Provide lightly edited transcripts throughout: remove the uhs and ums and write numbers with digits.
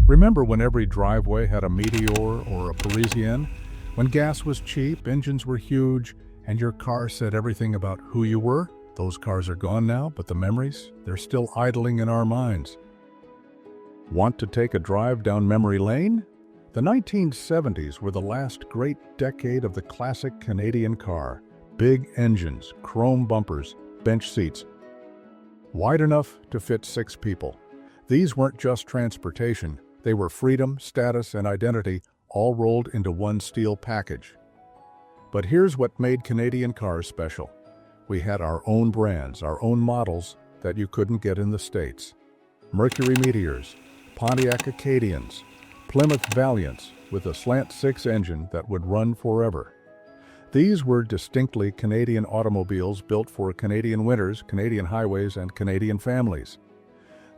Remember when every driveway had a Meteor or a Parisienne? When gas was cheap, engines were huge, and your car said everything about who you were? Those cars are gone now, but the memories, they're still idling in our minds. Want to take a drive down memory lane? The 1970s were the last great decade of the classic Canadian car. Big engines, chrome bumpers, bench seats, wide enough to fit 6 people. These weren't just transportation, they were freedom, status, and identity all rolled into one steel package. But here's what made Canadian cars special. We had our own brands, our own models that you couldn't get in the States. Mercury Meteors, Pontiac Acadians, Plymouth Valiants with a slant-six engine that would run forever. These were distinctly Canadian automobiles built for Canadian winters, Canadian highways, and Canadian families.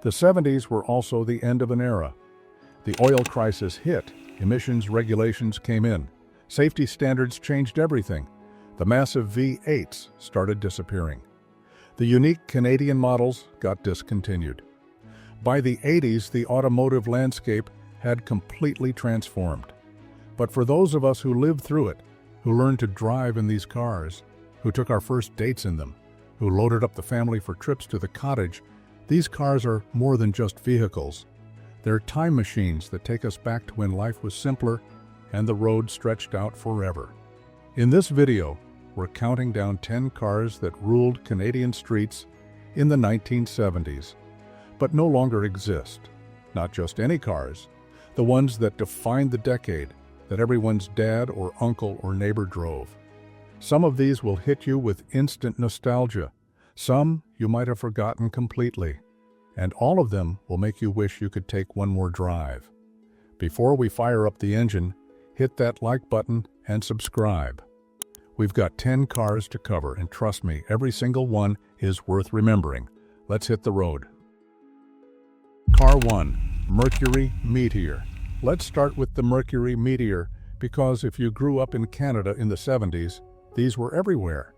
The 70s were also the end of an era. The oil crisis hit, emissions regulations came in, safety standards changed everything. The massive V8s started disappearing. The unique Canadian models got discontinued. By the 80s, the automotive landscape had completely transformed. But for those of us who lived through it, who learned to drive in these cars, who took our first dates in them, who loaded up the family for trips to the cottage, these cars are more than just vehicles. They're time machines that take us back to when life was simpler and the road stretched out forever. In this video, we're counting down 10 cars that ruled Canadian streets in the 1970s, but no longer exist. Not just any cars, the ones that defined the decade, that everyone's dad or uncle or neighbor drove. Some of these will hit you with instant nostalgia. Some you might have forgotten completely. And all of them will make you wish you could take one more drive. Before we fire up the engine, hit that like button and subscribe. We've got 10 cars to cover, and trust me, every single one is worth remembering. Let's hit the road. Car 1, Mercury Meteor. Let's start with the Mercury Meteor, because if you grew up in Canada in the 70s, these were everywhere.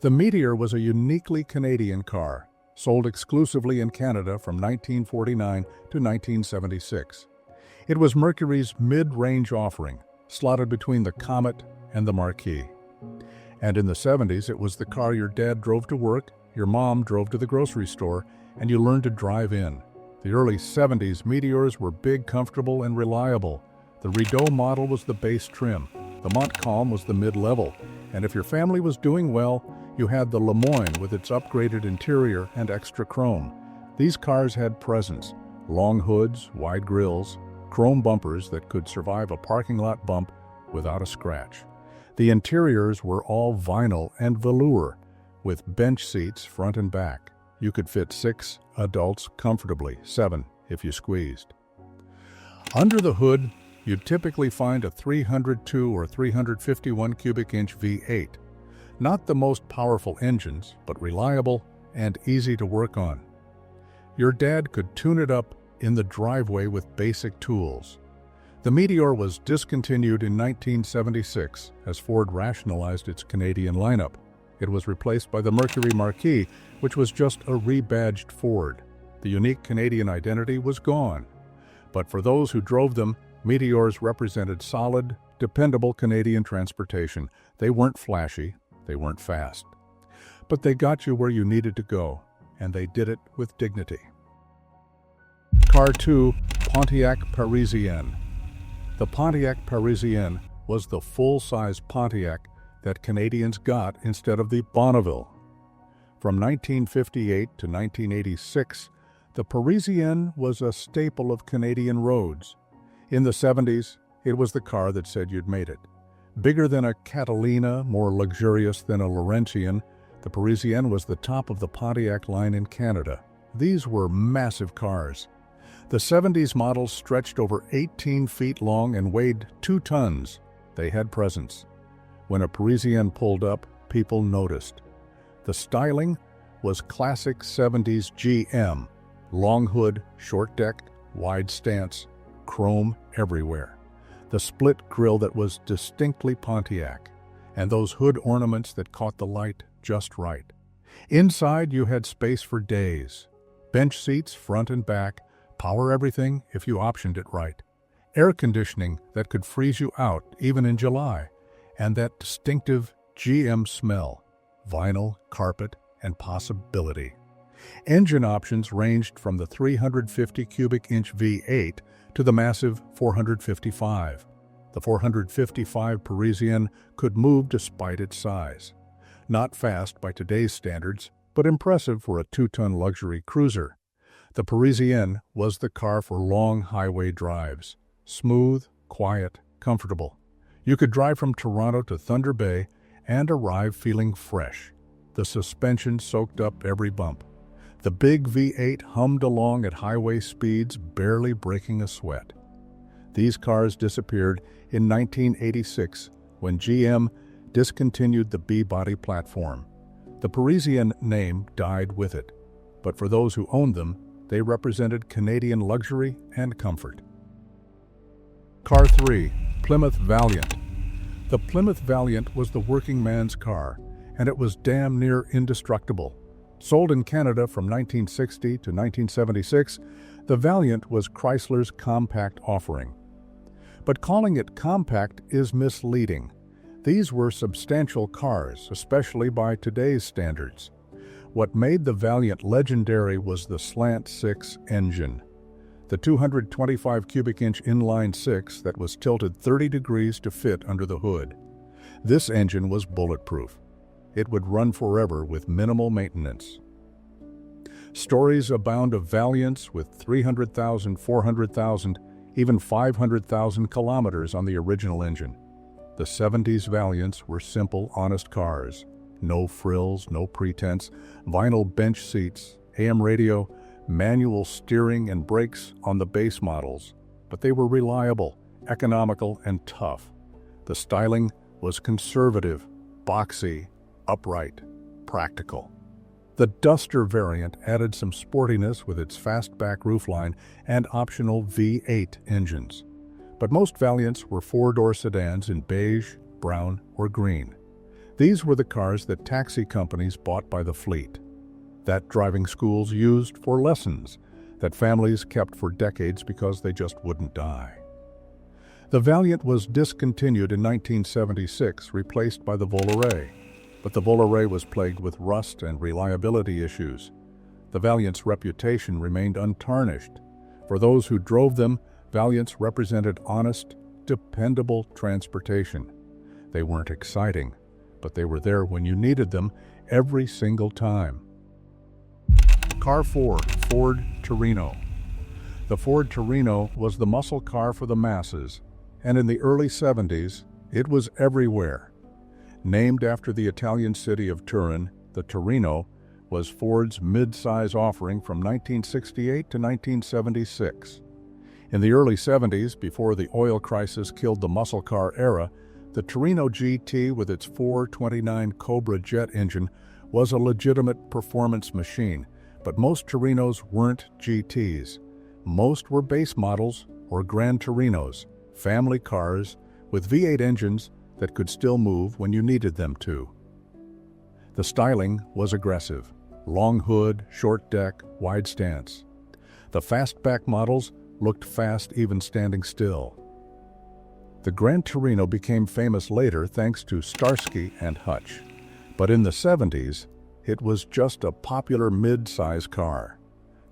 The Meteor was a uniquely Canadian car, sold exclusively in Canada from 1949 to 1976. It was Mercury's mid-range offering, slotted between the Comet and the Marquis. And in the 70s, it was the car your dad drove to work, your mom drove to the grocery store, and you learned to drive in. The early 70s Meteors were big, comfortable, and reliable. The Rideau model was the base trim. The Montcalm was the mid-level. And if your family was doing well, you had the Lemoyne with its upgraded interior and extra chrome. These cars had presence. Long hoods, wide grills, chrome bumpers that could survive a parking lot bump without a scratch. The interiors were all vinyl and velour, with bench seats front and back. You could fit 6 adults comfortably, 7 if you squeezed. Under the hood, you'd typically find a 302 or 351 cubic inch V8. Not the most powerful engines, but reliable and easy to work on. Your dad could tune it up in the driveway with basic tools. The Meteor was discontinued in 1976 as Ford rationalized its Canadian lineup. It was replaced by the Mercury Marquis, which was just a rebadged Ford. The unique Canadian identity was gone. But for those who drove them, Meteors represented solid, dependable Canadian transportation. They weren't flashy, they weren't fast. But they got you where you needed to go, and they did it with dignity. Car 2, Pontiac Parisienne. The Pontiac Parisienne was the full-size Pontiac that Canadians got instead of the Bonneville. From 1958 to 1986, the Parisienne was a staple of Canadian roads. In the 70s, it was the car that said you'd made it. Bigger than a Catalina, more luxurious than a Laurentian, the Parisienne was the top of the Pontiac line in Canada. These were massive cars. The 70s models stretched over 18 feet long and weighed 2 tons. They had presence. When a Parisienne pulled up, people noticed. The styling was classic 70s GM. Long hood, short deck, wide stance, chrome everywhere. The split grille that was distinctly Pontiac, and those hood ornaments that caught the light just right. Inside, you had space for days. Bench seats front and back, power everything if you optioned it right, air conditioning that could freeze you out even in July, and that distinctive GM smell, vinyl, carpet, and possibility. Engine options ranged from the 350 cubic inch V8 to the massive 455. The 455 Parisienne could move despite its size. Not fast by today's standards, but impressive for a 2-ton luxury cruiser. The Parisienne was the car for long highway drives. Smooth, quiet, comfortable. You could drive from Toronto to Thunder Bay and arrive feeling fresh. The suspension soaked up every bump. The big V8 hummed along at highway speeds, barely breaking a sweat. These cars disappeared in 1986 when GM discontinued the B-body platform. The Parisian name died with it, but for those who owned them, they represented Canadian luxury and comfort. Car 3. Plymouth Valiant. The Plymouth Valiant was the working man's car, and it was damn near indestructible. Sold in Canada from 1960 to 1976, the Valiant was Chrysler's compact offering. But calling it compact is misleading. These were substantial cars, especially by today's standards. What made the Valiant legendary was the slant-six engine. The 225 cubic inch inline-six that was tilted 30 degrees to fit under the hood. This engine was bulletproof. It would run forever with minimal maintenance. Stories abound of Valiants with 300,000, 400,000, even 500,000 kilometers on the original engine. The 70s Valiants were simple, honest cars. No frills, no pretense, vinyl bench seats, AM radio, manual steering and brakes on the base models. But they were reliable, economical, and tough. The styling was conservative, boxy, upright, practical. The Duster variant added some sportiness with its fastback roofline and optional V8 engines. But most Valiants were four-door sedans in beige, brown, or green. These were the cars that taxi companies bought by the fleet, that driving schools used for lessons, that families kept for decades because they just wouldn't die. The Valiant was discontinued in 1976, replaced by the Volare. But the Volare was plagued with rust and reliability issues. The Valiant's reputation remained untarnished. For those who drove them, Valiants represented honest, dependable transportation. They weren't exciting, but they were there when you needed them every single time. Car 4. Ford Torino. The Ford Torino was the muscle car for the masses, and in the early 70s, it was everywhere. Named after the Italian city of Turin, the Torino was Ford's mid-size offering from 1968 to 1976. In the early 70s, before the oil crisis killed the muscle car era, the Torino GT with its 429 Cobra jet engine was a legitimate performance machine, but most Torinos weren't GTs. Most were base models or Grand Torinos, family cars with V8 engines that could still move when you needed them to. The styling was aggressive. Long hood, short deck, wide stance. The fastback models looked fast even standing still. The Gran Torino became famous later thanks to Starsky and Hutch, but in the 70s, it was just a popular mid-size car.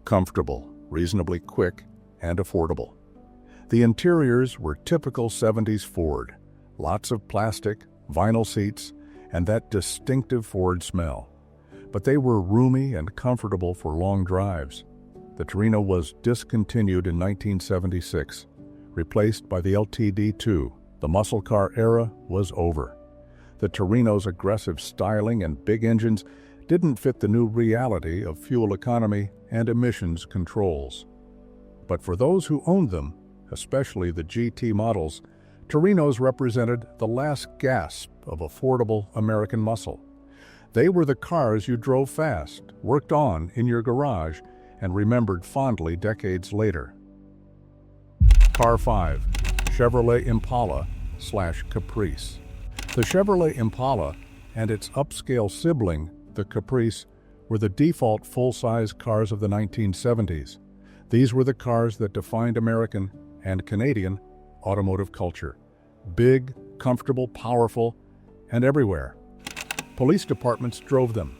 Comfortable, reasonably quick, and affordable. The interiors were typical 70s Ford. Lots of plastic, vinyl seats, and that distinctive Ford smell. But they were roomy and comfortable for long drives. The Torino was discontinued in 1976, replaced by the LTD2. The muscle car era was over. The Torino's aggressive styling and big engines didn't fit the new reality of fuel economy and emissions controls. But for those who owned them, especially the GT models, Torinos represented the last gasp of affordable American muscle. They were the cars you drove fast, worked on in your garage, and remembered fondly decades later. Car 5. Chevrolet Impala/Caprice. The Chevrolet Impala and its upscale sibling, the Caprice, were the default full-size cars of the 1970s. These were the cars that defined American and Canadian automotive culture. Big, comfortable, powerful, and everywhere. Police departments drove them.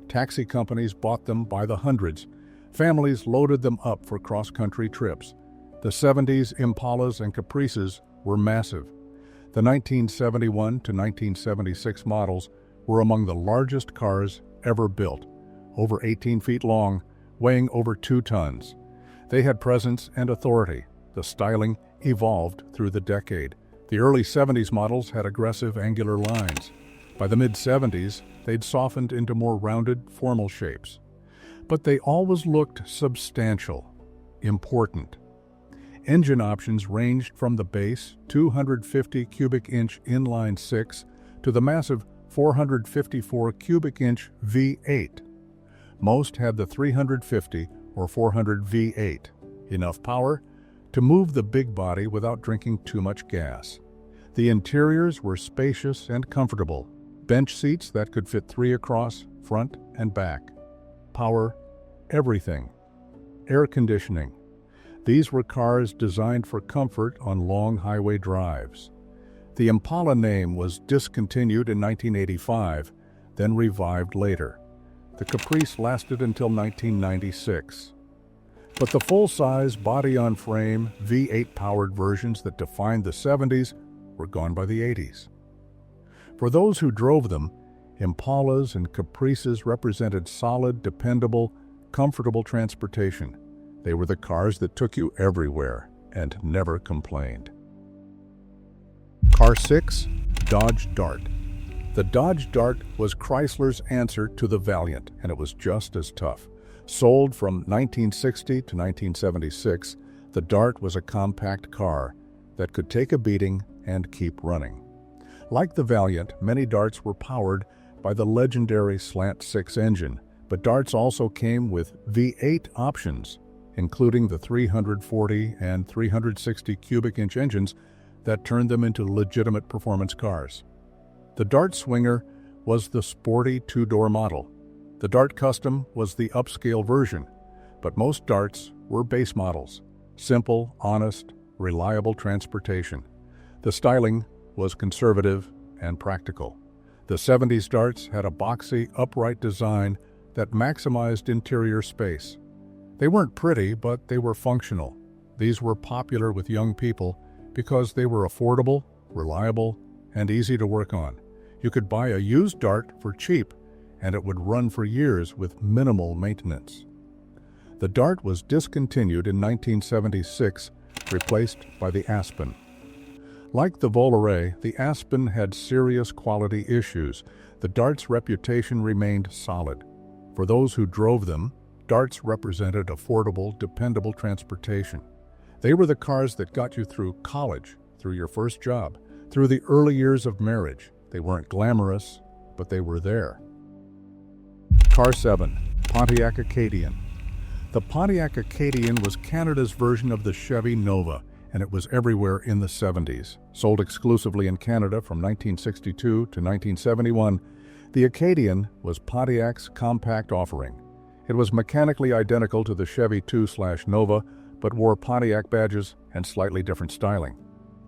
Taxi companies bought them by the hundreds. Families loaded them up for cross-country trips. The 70s Impalas and Caprices were massive. The 1971 to 1976 models were among the largest cars ever built, over 18 feet long, weighing over 2 tons. They had presence and authority. The styling evolved through the decade. The early 70s models had aggressive angular lines. By the mid-70s, they'd softened into more rounded, formal shapes. But they always looked substantial, important. Engine options ranged from the base 250 cubic inch inline-six to the massive 454 cubic inch V8. Most had the 350 or 400 V8, enough power to move the big body without drinking too much gas. The interiors were spacious and comfortable. Bench seats that could fit 3 across, front and back. Power, everything. Air conditioning. These were cars designed for comfort on long highway drives. The Impala name was discontinued in 1985, then revived later. The Caprice lasted until 1996. But the full-size, body-on-frame, V8-powered versions that defined the 70s were gone by the 80s. For those who drove them, Impalas and Caprices represented solid, dependable, comfortable transportation. They were the cars that took you everywhere and never complained. Car 6, Dodge Dart. The Dodge Dart was Chrysler's answer to the Valiant, and it was just as tough. Sold from 1960 to 1976, the Dart was a compact car that could take a beating and keep running. Like the Valiant, many Darts were powered by the legendary slant-six engine, but Darts also came with V8 options, including the 340 and 360 cubic inch engines that turned them into legitimate performance cars. The Dart Swinger was the sporty 2-door model. The Dart Custom was the upscale version, but most Darts were base models. Simple, honest, reliable transportation. The styling was conservative and practical. The 70s Darts had a boxy, upright design that maximized interior space. They weren't pretty, but they were functional. These were popular with young people because they were affordable, reliable, and easy to work on. You could buy a used Dart for cheap, and it would run for years with minimal maintenance. The Dart was discontinued in 1976, replaced by the Aspen. Like the Volare, the Aspen had serious quality issues. The Dart's reputation remained solid. For those who drove them, Darts represented affordable, dependable transportation. They were the cars that got you through college, through your first job, through the early years of marriage. They weren't glamorous, but they were there. Car 7, Pontiac Acadian. The Pontiac Acadian was Canada's version of the Chevy Nova, and it was everywhere in the 70s. Sold exclusively in Canada from 1962 to 1971, the Acadian was Pontiac's compact offering. It was mechanically identical to the Chevy 2/Nova, but wore Pontiac badges and slightly different styling.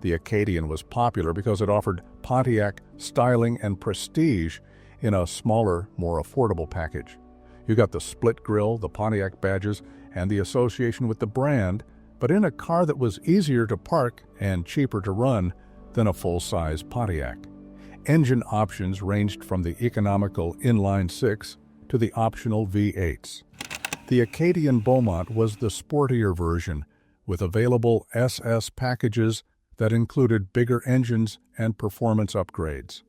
The Acadian was popular because it offered Pontiac styling and prestige in a smaller, more affordable package. You got the split grille, the Pontiac badges, and the association with the brand, but in a car that was easier to park and cheaper to run than a full-size Pontiac. Engine options ranged from the economical inline-six to the optional V8s. The Acadian Beaumont was the sportier version, with available SS packages that included bigger engines and performance upgrades.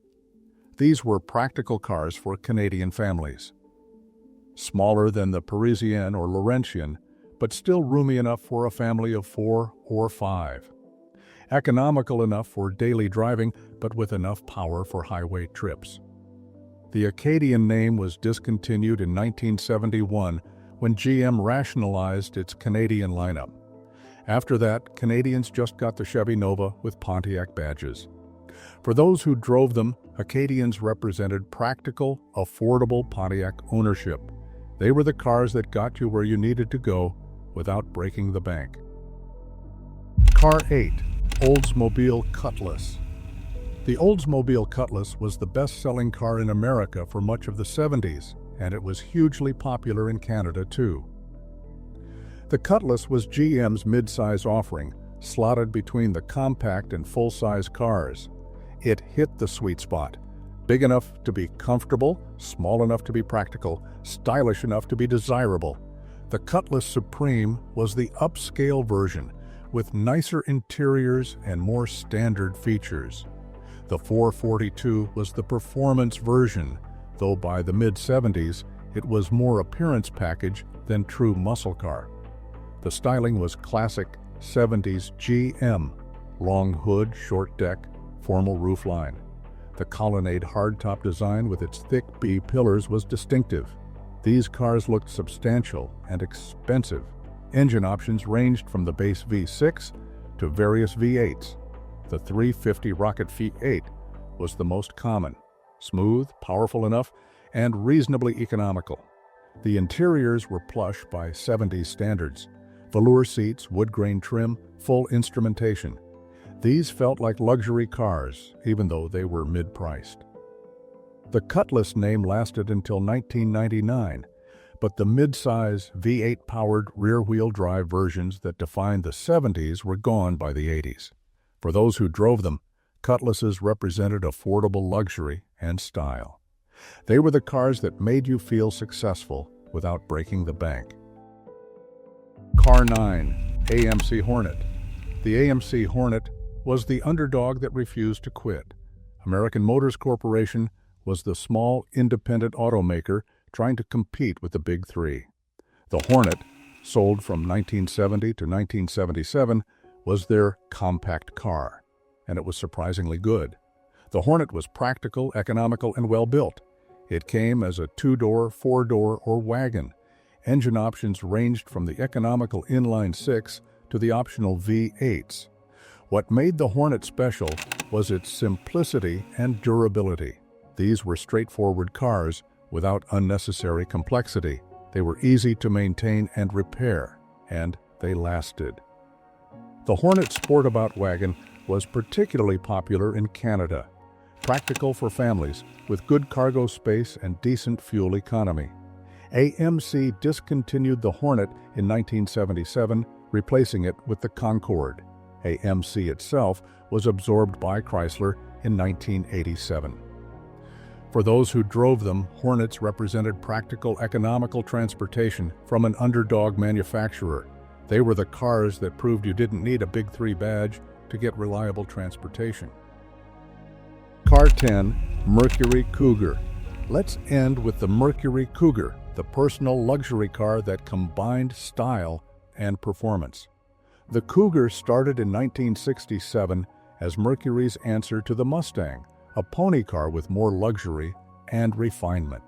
These were practical cars for Canadian families. Smaller than the Parisienne or Laurentian, but still roomy enough for a family of 4 or 5. Economical enough for daily driving, but with enough power for highway trips. The Acadian name was discontinued in 1971 when GM rationalized its Canadian lineup. After that, Canadians just got the Chevy Nova with Pontiac badges. For those who drove them, Acadians represented practical, affordable Pontiac ownership. They were the cars that got you where you needed to go without breaking the bank. Car 8. Oldsmobile Cutlass. The Oldsmobile Cutlass was the best-selling car in America for much of the 70s, and it was hugely popular in Canada too. The Cutlass was GM's mid-size offering, slotted between the compact and full-size cars. It hit the sweet spot. Big enough to be comfortable, small enough to be practical, stylish enough to be desirable. The Cutlass Supreme was the upscale version, with nicer interiors and more standard features. The 442 was the performance version, though by the mid-70s it was more appearance package than true muscle car. The styling was classic 70s GM, long hood, short deck, formal roofline. The colonnade hardtop design with its thick B pillars was distinctive. These cars looked substantial and expensive. Engine options ranged from the base V6 to various V8s. The 350 Rocket V8 was the most common, smooth, powerful enough, and reasonably economical. The interiors were plush by 70s standards. Velour seats, wood grain trim, full instrumentation. These felt like luxury cars, even though they were mid-priced. The Cutlass name lasted until 1999, but the mid-size V8-powered rear-wheel drive versions that defined the 70s were gone by the 80s. For those who drove them, Cutlasses represented affordable luxury and style. They were the cars that made you feel successful without breaking the bank. Car 9. AMC Hornet. The AMC Hornet was the underdog that refused to quit. American Motors Corporation was the small, independent automaker trying to compete with the Big Three. The Hornet, sold from 1970 to 1977, was their compact car, and it was surprisingly good. The Hornet was practical, economical, and well-built. It came as a two-door, four-door, or wagon. Engine options ranged from the economical inline-six to the optional V8s. What made the Hornet special was its simplicity and durability. These were straightforward cars without unnecessary complexity. They were easy to maintain and repair, and they lasted. The Hornet Sportabout wagon was particularly popular in Canada. Practical for families, with good cargo space and decent fuel economy. AMC discontinued the Hornet in 1977, replacing it with the Concorde. AMC itself was absorbed by Chrysler in 1987. For those who drove them, Hornets represented practical, economical transportation from an underdog manufacturer. They were the cars that proved you didn't need a Big Three badge to get reliable transportation. Car 10. Mercury Cougar. Let's end with the Mercury Cougar, the personal luxury car that combined style and performance. The Cougar started in 1967 as Mercury's answer to the Mustang, a pony car with more luxury and refinement.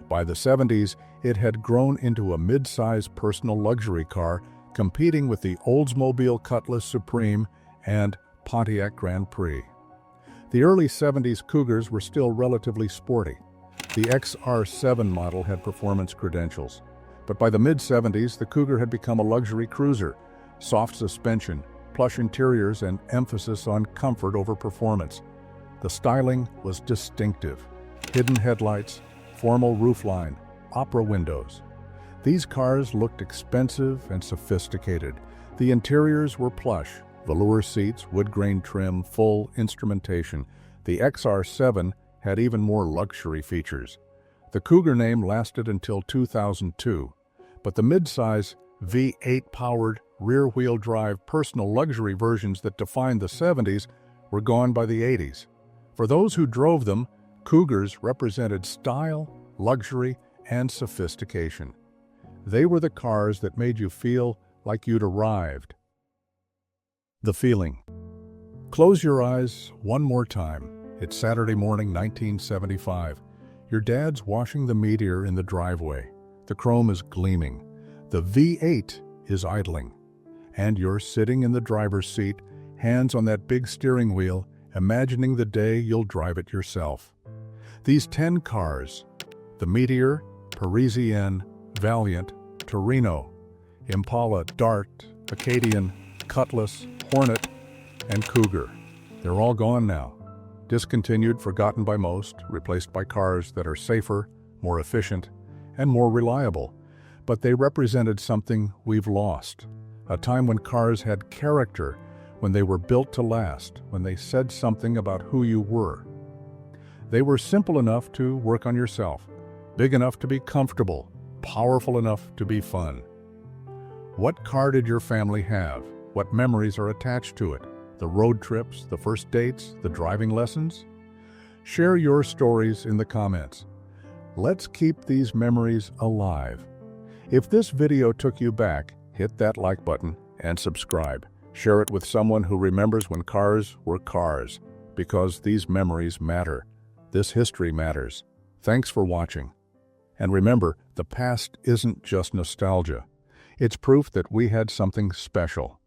By the 70s, it had grown into a mid-size personal luxury car, competing with the Oldsmobile Cutlass Supreme and Pontiac Grand Prix. The early 70s Cougars were still relatively sporty. The XR7 model had performance credentials. But by the mid-70s, the Cougar had become a luxury cruiser. Soft suspension, plush interiors, and emphasis on comfort over performance. The styling was distinctive. Hidden headlights, formal roofline, opera windows. These cars looked expensive and sophisticated. The interiors were plush, velour seats, wood grain trim, full instrumentation. The XR7 had even more luxury features. The Cougar name lasted until 2002, but the mid-size V8-powered rear-wheel drive personal luxury versions that defined the 70s were gone by the 80s. For those who drove them, Cougars represented style, luxury, and sophistication. They were the cars that made you feel like you'd arrived. The feeling. Close your eyes one more time. It's Saturday morning, 1975. Your dad's washing the Meteor in the driveway. The chrome is gleaming. The V8 is idling. And you're sitting in the driver's seat, hands on that big steering wheel, imagining the day you'll drive it yourself. These 10 cars, the Meteor, Parisienne, Valiant, Torino, Impala, Dart, Acadian, Cutlass, Hornet, and Cougar. They're all gone now. Discontinued, forgotten by most, replaced by cars that are safer, more efficient, and more reliable. But they represented something we've lost. A time when cars had character, when they were built to last, when they said something about who you were. They were simple enough to work on yourself, big enough to be comfortable, powerful enough to be fun. What car did your family have? What memories are attached to it? The road trips, the first dates, the driving lessons? Share your stories in the comments. Let's keep these memories alive. If this video took you back, hit that like button and subscribe. Share it with someone who remembers when cars were cars, because these memories matter. This history matters. Thanks for watching. And remember, the past isn't just nostalgia. It's proof that we had something special.